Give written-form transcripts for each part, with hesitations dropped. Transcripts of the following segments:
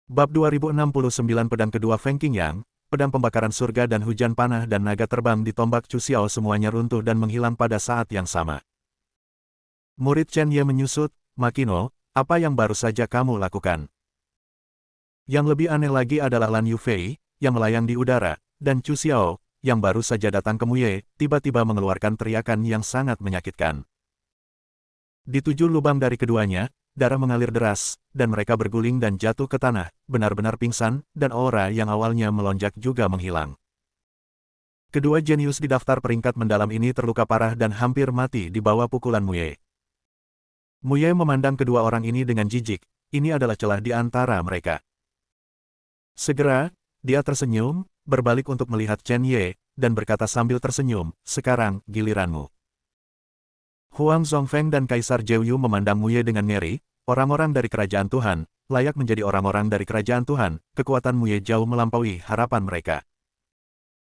Bab 2069 Pedang kedua Feng Qingyang, pedang pembakaran surga dan hujan panah dan naga terbang di tombak Chu Xiao semuanya runtuh dan menghilang pada saat yang sama. Murid Chen Ye menyusut, "Makino, apa yang baru saja kamu lakukan?" Yang lebih aneh lagi adalah Lan Yufei, yang melayang di udara, dan Chu Xiao, yang baru saja datang ke Muye, tiba-tiba mengeluarkan teriakan yang sangat menyakitkan. Di 7 lubang dari keduanya, darah mengalir deras, dan mereka berguling dan jatuh ke tanah, benar-benar pingsan, dan aura yang awalnya melonjak juga menghilang. Kedua jenius di daftar peringkat mendalam ini terluka parah dan hampir mati di bawah pukulan Muye. Muye memandang kedua orang ini dengan jijik, ini adalah celah di antara mereka. Segera, dia tersenyum, berbalik untuk melihat Chen Ye, dan berkata sambil tersenyum, "Sekarang, giliranmu." Huang Zhongfeng dan Kaisar Zhou memandang Muye dengan ngeri, orang-orang dari kerajaan Tuhan, layak menjadi orang-orang dari kerajaan Tuhan, kekuatan Muye jauh melampaui harapan mereka.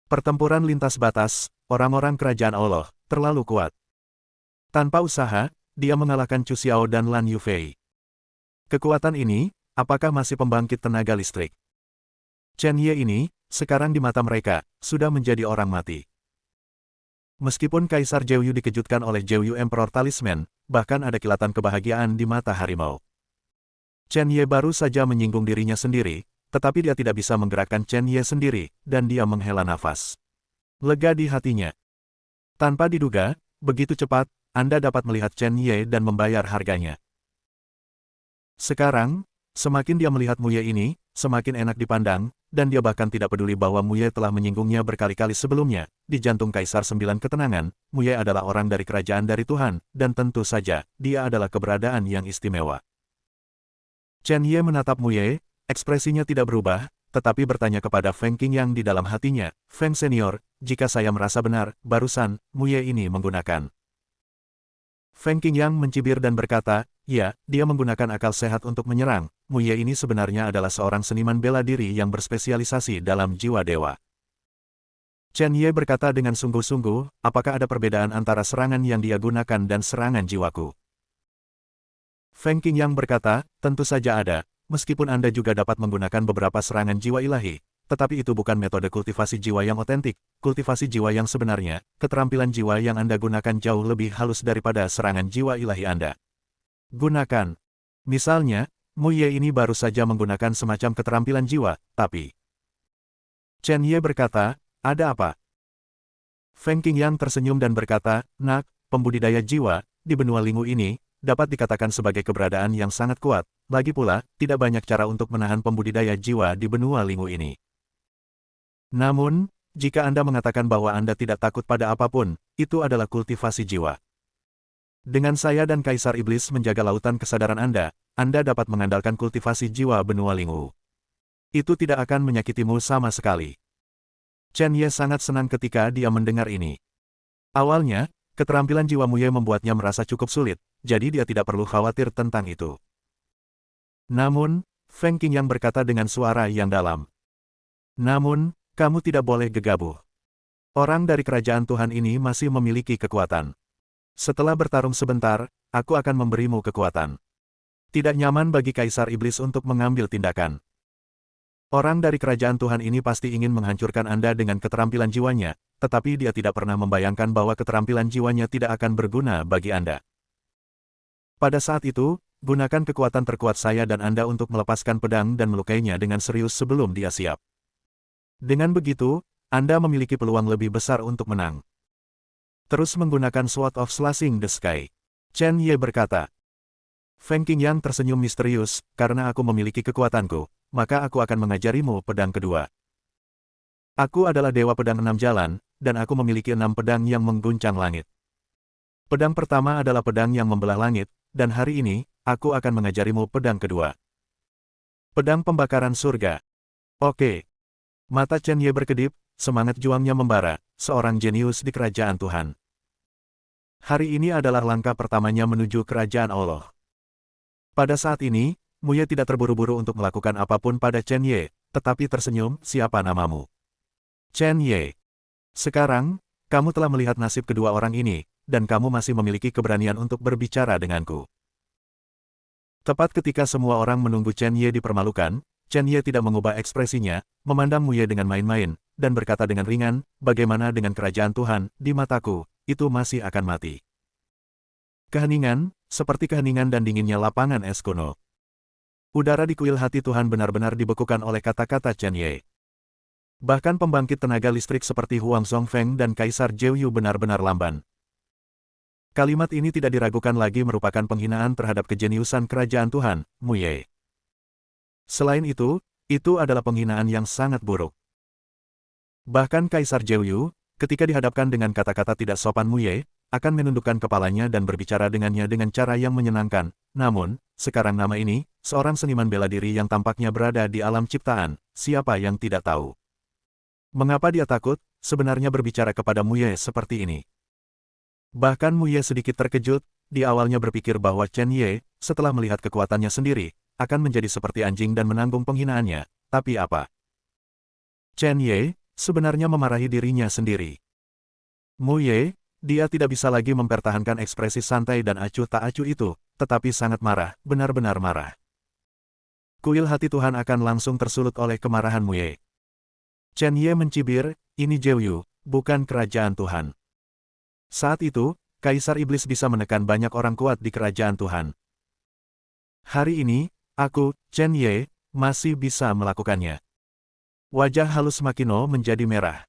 Pertempuran lintas batas, orang-orang kerajaan Allah, terlalu kuat. Tanpa usaha, dia mengalahkan Chu Xiao dan Lan Yufei. Kekuatan ini, apakah masih pembangkit tenaga listrik? Chen Ye ini, sekarang di mata mereka, sudah menjadi orang mati. Meskipun Kaisar Zhou dikejutkan oleh Zhou Emperor Talisman, bahkan ada kilatan kebahagiaan di mata harimau. Chen Ye baru saja menyinggung dirinya sendiri, tetapi dia tidak bisa menggerakkan Chen Ye sendiri, dan dia menghela nafas. Lega di hatinya. Tanpa diduga, begitu cepat, Anda dapat melihat Chen Ye dan membayar harganya. Sekarang, semakin dia melihat Muye ini, semakin enak dipandang, dan dia bahkan tidak peduli bahwa Muye telah menyinggungnya berkali-kali sebelumnya. Di jantung Kaisar Sembilan Ketenangan, Muye adalah orang dari kerajaan dari Tuhan, dan tentu saja, dia adalah keberadaan yang istimewa. Chen Ye menatap Muye, ekspresinya tidak berubah, tetapi bertanya kepada Feng Qingyang di dalam hatinya, "Feng Senior, jika saya merasa benar, barusan, Muye ini menggunakan." Feng Qingyang mencibir dan berkata, "Ya, dia menggunakan akal sehat untuk menyerang. Muye ini sebenarnya adalah seorang seniman bela diri yang berspesialisasi dalam jiwa dewa." Chen Ye berkata dengan sungguh-sungguh, "Apakah ada perbedaan antara serangan yang dia gunakan dan serangan jiwaku?" Feng Qingyang berkata, "Tentu saja ada, meskipun Anda juga dapat menggunakan beberapa serangan jiwa ilahi. Tetapi itu bukan metode kultivasi jiwa yang otentik. Kultivasi jiwa yang sebenarnya, keterampilan jiwa yang Anda gunakan jauh lebih halus daripada serangan jiwa ilahi Anda gunakan. Misalnya, Muye ini baru saja menggunakan semacam keterampilan jiwa, tapi..." Chen Ye berkata, "Ada apa?" Feng Qingyang tersenyum dan berkata, "Nak, pembudidaya jiwa, di benua Lingu ini, dapat dikatakan sebagai keberadaan yang sangat kuat. Lagi pula, tidak banyak cara untuk menahan pembudidaya jiwa di benua Lingu ini. Namun, jika Anda mengatakan bahwa Anda tidak takut pada apapun, itu adalah kultivasi jiwa. Dengan saya dan Kaisar Iblis menjaga lautan kesadaran Anda dapat mengandalkan kultivasi jiwa benua Lingu. Itu tidak akan menyakitimu sama sekali." Chen Ye sangat senang ketika dia mendengar ini. Awalnya, keterampilan jiwa Muye membuatnya merasa cukup sulit, jadi dia tidak perlu khawatir tentang itu. Namun, Feng Qingyang berkata dengan suara yang dalam, "Namun, kamu tidak boleh gegabah. Orang dari kerajaan Tuhan ini masih memiliki kekuatan. Setelah bertarung sebentar, aku akan memberimu kekuatan. Tidak nyaman bagi Kaisar Iblis untuk mengambil tindakan. Orang dari kerajaan Tuhan ini pasti ingin menghancurkan Anda dengan keterampilan jiwanya, tetapi dia tidak pernah membayangkan bahwa keterampilan jiwanya tidak akan berguna bagi Anda. Pada saat itu, gunakan kekuatan terkuat saya dan Anda untuk melepaskan pedang dan melukainya dengan serius sebelum dia siap. Dengan begitu, Anda memiliki peluang lebih besar untuk menang." Terus menggunakan Sword of Slashing the Sky. Chen Ye berkata. Feng Qingyang tersenyum misterius, "Karena aku memiliki kekuatanku, maka aku akan mengajarimu pedang kedua. Aku adalah Dewa Pedang 6 Jalan, dan aku memiliki 6 pedang yang mengguncang langit. Pedang pertama adalah pedang yang membelah langit, dan hari ini, aku akan mengajarimu pedang kedua. Pedang pembakaran surga." Oke. Mata Chen Ye berkedip, semangat juangnya membara, seorang jenius di kerajaan Tuhan. Hari ini adalah langkah pertamanya menuju kerajaan Allah. Pada saat ini, Muye tidak terburu-buru untuk melakukan apapun pada Chen Ye, tetapi tersenyum, "Siapa namamu?" "Chen Ye. Sekarang, kamu telah melihat nasib kedua orang ini, dan kamu masih memiliki keberanian untuk berbicara denganku." Tepat ketika semua orang menunggu Chen Ye dipermalukan, Chen Ye tidak mengubah ekspresinya, memandang Mu Ye dengan main-main, dan berkata dengan ringan, bagaimana dengan kerajaan Tuhan, di mataku, itu masih akan mati. Keheningan, seperti keheningan dan dinginnya lapangan es kuno. Udara di kuil hati Tuhan benar-benar dibekukan oleh kata-kata Chen Ye. Bahkan pembangkit tenaga listrik seperti Huang Zhongfeng dan Kaisar Zhou Yu benar-benar lamban. Kalimat ini tidak diragukan lagi merupakan penghinaan terhadap kejeniusan kerajaan Tuhan, Mu Ye. Selain itu adalah penghinaan yang sangat buruk. Bahkan Kaisar Zhou Yu, ketika dihadapkan dengan kata-kata tidak sopan Mu Ye, akan menundukkan kepalanya dan berbicara dengannya dengan cara yang menyenangkan. Namun, sekarang nama ini, seorang seniman bela diri yang tampaknya berada di alam ciptaan, siapa yang tidak tahu? Mengapa dia takut, sebenarnya berbicara kepada Mu Ye seperti ini? Bahkan Mu Ye sedikit terkejut, di awalnya berpikir bahwa Chen Ye, setelah melihat kekuatannya sendiri, akan menjadi seperti anjing dan menanggung penghinaannya, tapi apa? Chen Ye, sebenarnya memarahi dirinya sendiri. Mu Ye, dia tidak bisa lagi mempertahankan ekspresi santai dan acuh tak acuh itu, tetapi sangat marah, benar-benar marah. Kuil hati Tuhan akan langsung tersulut oleh kemarahan Mu Ye. Chen Ye mencibir, ini Zhou Yu, bukan kerajaan Tuhan. Saat itu, Kaisar Iblis bisa menekan banyak orang kuat di kerajaan Tuhan. Hari ini, aku, Chen Ye, masih bisa melakukannya. Wajah halus Makino menjadi merah.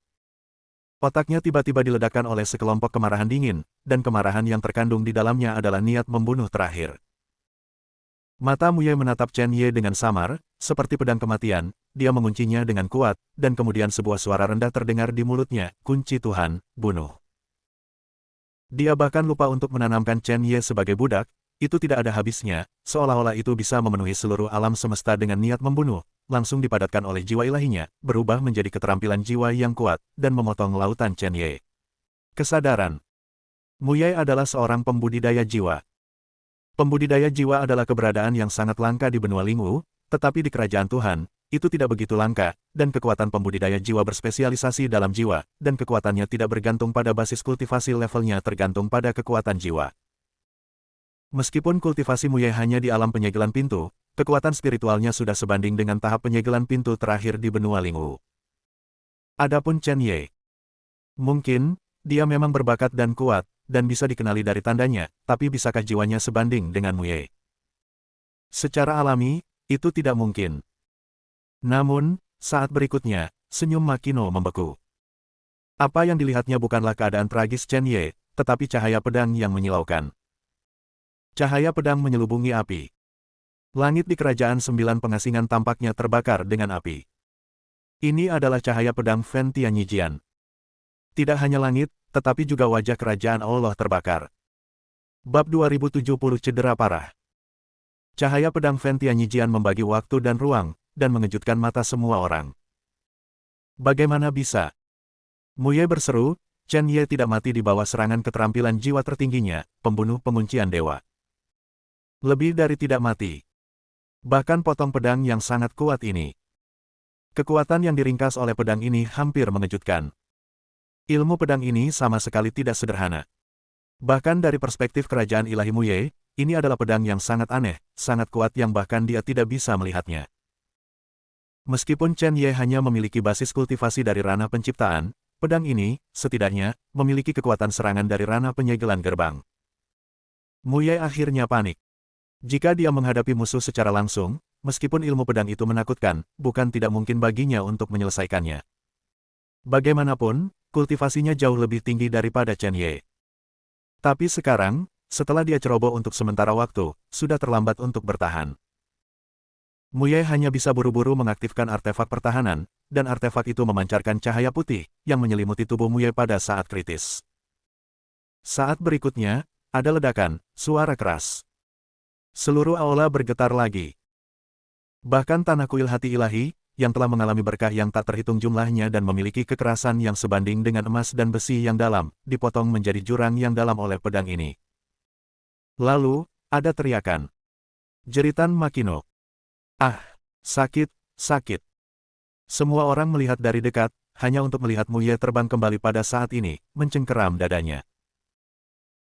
Otaknya tiba-tiba diledakkan oleh sekelompok kemarahan dingin, dan kemarahan yang terkandung di dalamnya adalah niat membunuh terakhir. Mata Mu Ye menatap Chen Ye dengan samar, seperti pedang kematian, dia menguncinya dengan kuat, dan kemudian sebuah suara rendah terdengar di mulutnya, kunci Tuhan, bunuh. Dia bahkan lupa untuk menanamkan Chen Ye sebagai budak, itu tidak ada habisnya, seolah-olah itu bisa memenuhi seluruh alam semesta dengan niat membunuh, langsung dipadatkan oleh jiwa ilahinya, berubah menjadi keterampilan jiwa yang kuat, dan memotong lautan Chen Ye. Kesadaran. Mu Ye adalah seorang pembudidaya jiwa. Pembudidaya jiwa adalah keberadaan yang sangat langka di benua Lingwu, tetapi di kerajaan Tuhan, itu tidak begitu langka, dan kekuatan pembudidaya jiwa berspesialisasi dalam jiwa, dan kekuatannya tidak bergantung pada basis kultivasi levelnya tergantung pada kekuatan jiwa. Meskipun kultivasi Mu Ye hanya di alam penyegelan pintu, kekuatan spiritualnya sudah sebanding dengan tahap penyegelan pintu terakhir di benua Lingwu. Adapun Chen Ye, mungkin, dia memang berbakat dan kuat, dan bisa dikenali dari tandanya, tapi bisakah jiwanya sebanding dengan Mu Ye? Secara alami, itu tidak mungkin. Namun, saat berikutnya, senyum Makino membeku. Apa yang dilihatnya bukanlah keadaan tragis Chen Ye, tetapi cahaya pedang yang menyilaukan. Cahaya pedang menyelubungi api. Langit di kerajaan 9 pengasingan tampaknya terbakar dengan api. Ini adalah cahaya pedang Fen Tianyijian. Tidak hanya langit, tetapi juga wajah kerajaan Allah terbakar. Bab 2070 Cedera Parah. Cahaya pedang Fen Tianyijian membagi waktu dan ruang, dan mengejutkan mata semua orang. Bagaimana bisa? Mu Ye berseru, Chen Ye tidak mati di bawah serangan keterampilan jiwa tertingginya, pembunuh penguncian dewa. Lebih dari tidak mati. Bahkan potong pedang yang sangat kuat ini. Kekuatan yang diringkas oleh pedang ini hampir mengejutkan. Ilmu pedang ini sama sekali tidak sederhana. Bahkan dari perspektif kerajaan ilahi Mu Ye, ini adalah pedang yang sangat aneh, sangat kuat yang bahkan dia tidak bisa melihatnya. Meskipun Chen Ye hanya memiliki basis kultivasi dari ranah penciptaan, pedang ini, setidaknya, memiliki kekuatan serangan dari ranah penyegelan gerbang. Mu Ye akhirnya panik. Jika dia menghadapi musuh secara langsung, meskipun ilmu pedang itu menakutkan, bukan tidak mungkin baginya untuk menyelesaikannya. Bagaimanapun, kultivasinya jauh lebih tinggi daripada Chen Ye. Tapi sekarang, setelah dia ceroboh untuk sementara waktu, sudah terlambat untuk bertahan. Mu Ye hanya bisa buru-buru mengaktifkan artefak pertahanan, dan artefak itu memancarkan cahaya putih, yang menyelimuti tubuh Mu Ye pada saat kritis. Saat berikutnya, ada ledakan, suara keras. Seluruh aula bergetar lagi. Bahkan tanah kuil hati ilahi, yang telah mengalami berkah yang tak terhitung jumlahnya dan memiliki kekerasan yang sebanding dengan emas dan besi yang dalam, dipotong menjadi jurang yang dalam oleh pedang ini. Lalu, ada teriakan. Jeritan Makino. Ah, sakit, sakit. Semua orang melihat dari dekat, hanya untuk melihat Mu Ye terbang kembali pada saat ini, mencengkeram dadanya.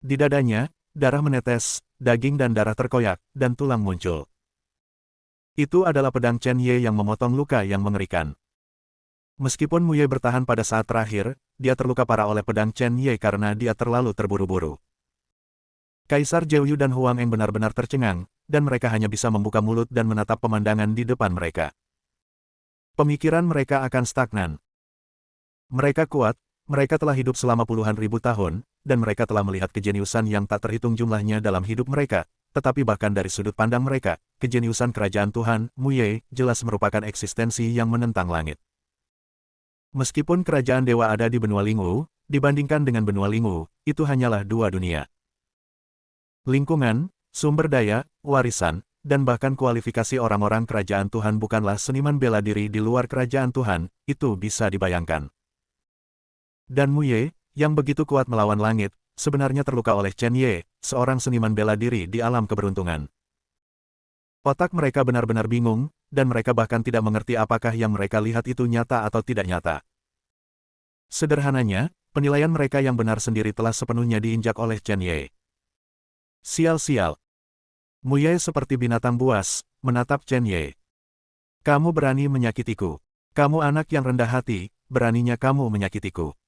Di dadanya, darah menetes, daging dan darah terkoyak, dan tulang muncul. Itu adalah pedang Chen Ye yang memotong luka yang mengerikan. Meskipun Mu Ye bertahan pada saat terakhir, dia terluka parah oleh pedang Chen Ye karena dia terlalu terburu-buru. Kaisar Zhou Yu dan Huang Eng benar-benar tercengang, dan mereka hanya bisa membuka mulut dan menatap pemandangan di depan mereka. Pemikiran mereka akan stagnan. Mereka kuat, mereka telah hidup selama puluhan ribu tahun, dan mereka telah melihat kejeniusan yang tak terhitung jumlahnya dalam hidup mereka. Tetapi bahkan dari sudut pandang mereka, kejeniusan kerajaan Tuhan, Mu Ye, jelas merupakan eksistensi yang menentang langit. Meskipun kerajaan dewa ada di benua Lingwu, dibandingkan dengan benua Lingwu, itu hanyalah dua dunia. Lingkungan, sumber daya, warisan, dan bahkan kualifikasi orang-orang kerajaan Tuhan bukanlah seniman bela diri di luar kerajaan Tuhan, itu bisa dibayangkan. Dan Mu Ye, yang begitu kuat melawan langit, sebenarnya terluka oleh Chen Ye, seorang seniman bela diri di alam keberuntungan. Otak mereka benar-benar bingung, dan mereka bahkan tidak mengerti apakah yang mereka lihat itu nyata atau tidak nyata. Sederhananya, penilaian mereka yang benar sendiri telah sepenuhnya diinjak oleh Chen Ye. Sial-sial. Mu Ye seperti binatang buas, menatap Chen Ye. Kamu berani menyakitiku. Kamu anak yang rendah hati, beraninya kamu menyakitiku.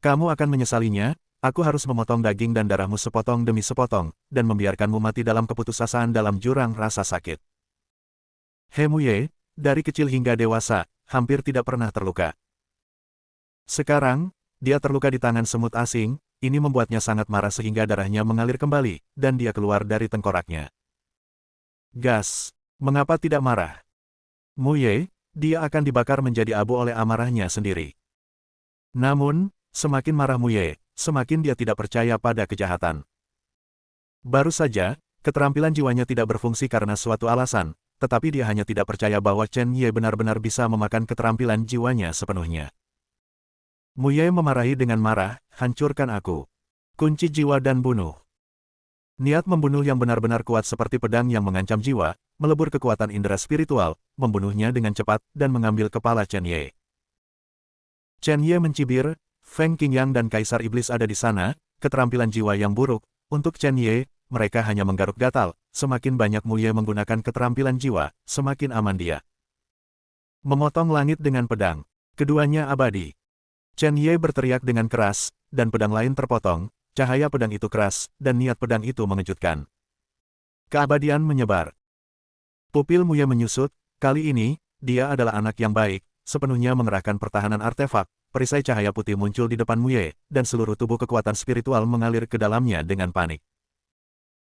Kamu akan menyesalinya. Aku harus memotong daging dan darahmu sepotong demi sepotong, dan membiarkanmu mati dalam keputusasaan dalam jurang rasa sakit. He Mu Ye, dari kecil hingga dewasa, hampir tidak pernah terluka. Sekarang, dia terluka di tangan semut asing, ini membuatnya sangat marah sehingga darahnya mengalir kembali, dan dia keluar dari tengkoraknya. Gas, mengapa tidak marah? Mu Ye, dia akan dibakar menjadi abu oleh amarahnya sendiri. Namun, semakin marah Mu Ye, semakin dia tidak percaya pada kejahatan. Baru saja, keterampilan jiwanya tidak berfungsi karena suatu alasan, tetapi dia hanya tidak percaya bahwa Chen Ye benar-benar bisa memakan keterampilan jiwanya sepenuhnya. Mu Ye memarahi dengan marah, hancurkan aku. Kunci jiwa dan bunuh. Niat membunuh yang benar-benar kuat seperti pedang yang mengancam jiwa, melebur kekuatan indera spiritual, membunuhnya dengan cepat, dan mengambil kepala Chen Ye. Chen Ye mencibir. Feng Qingyang dan Kaisar Iblis ada di sana, keterampilan jiwa yang buruk. Untuk Chen Ye, mereka hanya menggaruk gatal, semakin banyak Mu Ye menggunakan keterampilan jiwa, semakin aman dia. Memotong langit dengan pedang. Keduanya abadi. Chen Ye berteriak dengan keras, dan pedang lain terpotong, cahaya pedang itu keras, dan niat pedang itu mengejutkan. Keabadian menyebar. Pupil Mu Ye menyusut, kali ini, dia adalah anak yang baik, sepenuhnya mengerahkan pertahanan artefak. Perisai cahaya putih muncul di depan Mu Ye, dan seluruh tubuh kekuatan spiritual mengalir ke dalamnya dengan panik.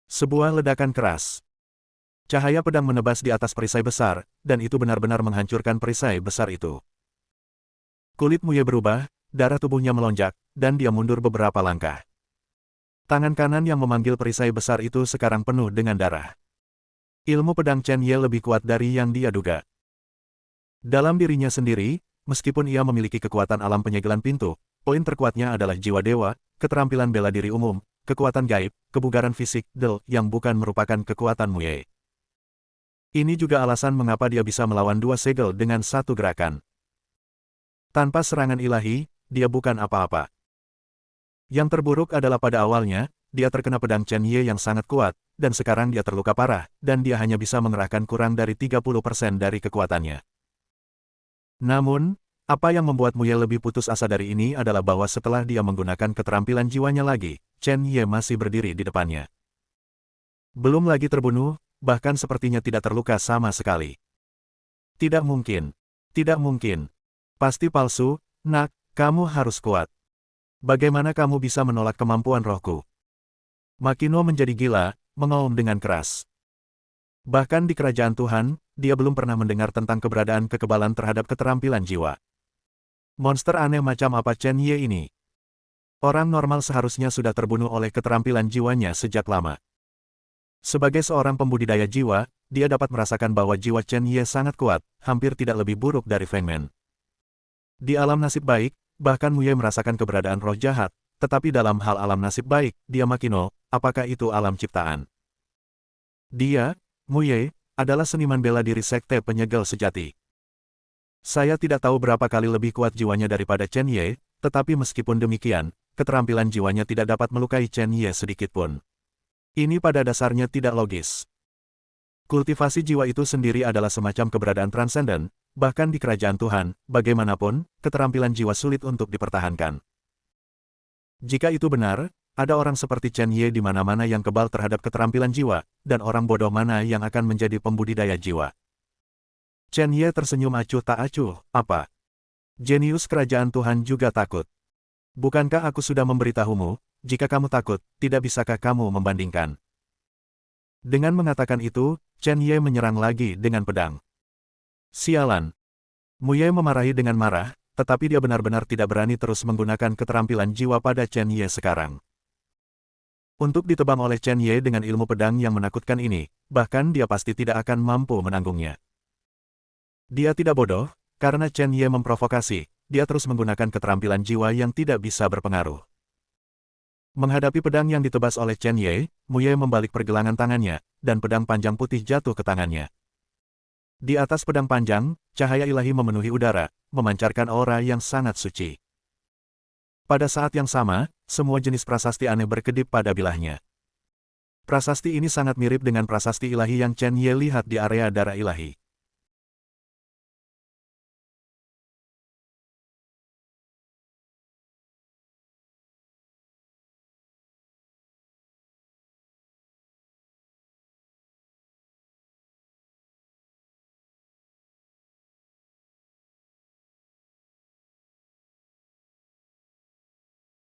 Sebuah ledakan keras. Cahaya pedang menebas di atas perisai besar, dan itu benar-benar menghancurkan perisai besar itu. Kulit Mu Ye berubah, darah tubuhnya melonjak, dan dia mundur beberapa langkah. Tangan kanan yang memanggil perisai besar itu sekarang penuh dengan darah. Ilmu pedang Chen Ye lebih kuat dari yang dia duga. Dalam dirinya sendiri, meskipun ia memiliki kekuatan alam penyegelan pintu, poin terkuatnya adalah jiwa dewa, keterampilan bela diri umum, kekuatan gaib, kebugaran fisik, yang bukan merupakan kekuatan Mu Ye. Ini juga alasan mengapa dia bisa melawan dua segel dengan satu gerakan. Tanpa serangan ilahi, dia bukan apa-apa. Yang terburuk adalah pada awalnya, dia terkena pedang Chen Ye yang sangat kuat, dan sekarang dia terluka parah, dan dia hanya bisa mengerahkan kurang dari 30% dari kekuatannya. Namun, apa yang membuat Mu Ye lebih putus asa dari ini adalah bahwa setelah dia menggunakan keterampilan jiwanya lagi, Chen Ye masih berdiri di depannya. Belum lagi terbunuh, bahkan sepertinya tidak terluka sama sekali. Tidak mungkin. Tidak mungkin. Pasti palsu, nak, kamu harus kuat. Bagaimana kamu bisa menolak kemampuan rohku? Makino menjadi gila, mengaum dengan keras. Bahkan di kerajaan Tuhan, dia belum pernah mendengar tentang keberadaan kekebalan terhadap keterampilan jiwa. Monster aneh macam apa Chen Ye ini? Orang normal seharusnya sudah terbunuh oleh keterampilan jiwanya sejak lama. Sebagai seorang pembudidaya jiwa, dia dapat merasakan bahwa jiwa Chen Ye sangat kuat, hampir tidak lebih buruk dari Feng Men. Di alam nasib baik, bahkan Mu Ye merasakan keberadaan roh jahat, tetapi dalam hal alam nasib baik, dia Makino, apakah itu alam ciptaan? Dia, Mu Ye, adalah seniman bela diri sekte penyegel sejati. Saya tidak tahu berapa kali lebih kuat jiwanya daripada Chen Ye, tetapi meskipun demikian, keterampilan jiwanya tidak dapat melukai Chen Ye sedikitpun. Ini pada dasarnya tidak logis. Kultivasi jiwa itu sendiri adalah semacam keberadaan transenden, bahkan di kerajaan Tuhan, bagaimanapun, keterampilan jiwa sulit untuk dipertahankan. Jika itu benar, ada orang seperti Chen Ye di mana-mana yang kebal terhadap keterampilan jiwa, dan orang bodoh mana yang akan menjadi pembudidaya jiwa. Chen Ye tersenyum acuh tak acuh, apa? Jenius kerajaan Tuhan juga takut. Bukankah aku sudah memberitahumu, jika kamu takut, tidak bisakah kamu membandingkan? Dengan mengatakan itu, Chen Ye menyerang lagi dengan pedang. Sialan. Mu Ye memarahi dengan marah, tetapi dia benar-benar tidak berani terus menggunakan keterampilan jiwa pada Chen Ye sekarang. Untuk ditebang oleh Chen Ye dengan ilmu pedang yang menakutkan ini, bahkan dia pasti tidak akan mampu menanggungnya. Dia tidak bodoh, karena Chen Ye memprovokasi, dia terus menggunakan keterampilan jiwa yang tidak bisa berpengaruh. Menghadapi pedang yang ditebas oleh Chen Ye, Mu Ye membalik pergelangan tangannya, dan pedang panjang putih jatuh ke tangannya. Di atas pedang panjang, cahaya ilahi memenuhi udara, memancarkan aura yang sangat suci. Pada saat yang sama, semua jenis prasasti aneh berkedip pada bilahnya. Prasasti ini sangat mirip dengan prasasti ilahi yang Chen Ye lihat di area darah ilahi.